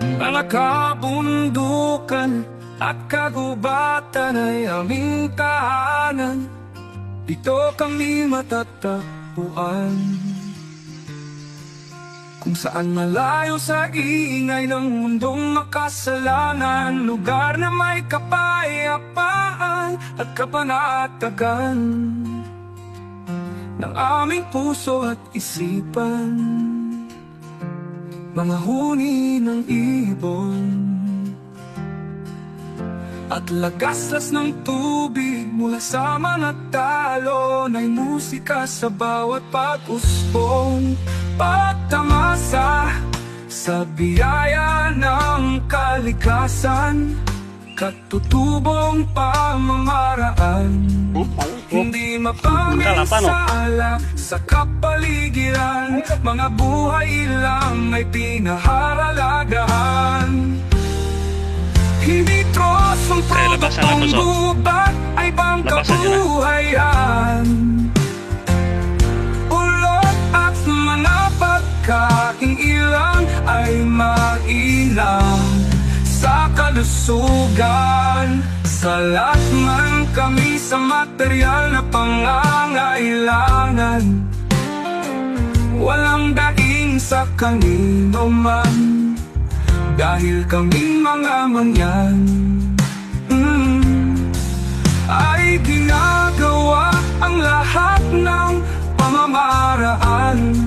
Mga kabundukan at kagubatan ay aming tahanan. Dito kami matatagpuan, kung saan malayo sa ingay ng mundong makasalanan. Lugar na may kapayapaan at kapanatagan ng aming puso at isipan. Mga huni ng ibon at lagaslas ng tubig mula sa mga talon ay musika sa bawat pag-usbong. Pagtamasa sa biyaya ng kalikasan, katutubong pamamaraan. Hindi mapaminsala sa kapaligiran, mga buhay lang ay pinahahalagahan. Hindi trosong produktong gubat ay pangkabuhayan. Ulot at mga pagkaing ilang ay mainam sa kalusugan. Salat man kami sa material na pangangailangan, walang daing sa kanino man, dahil kaming mga mangyan ay ginagawa ang lahat ng pamamaraan.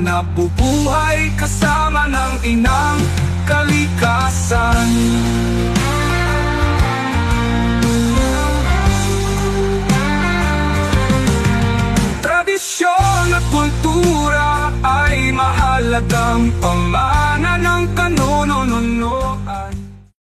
Nabubuhay kasama ng inang kalikasan. Tradisyon at kultura ay mahalagang pamana ng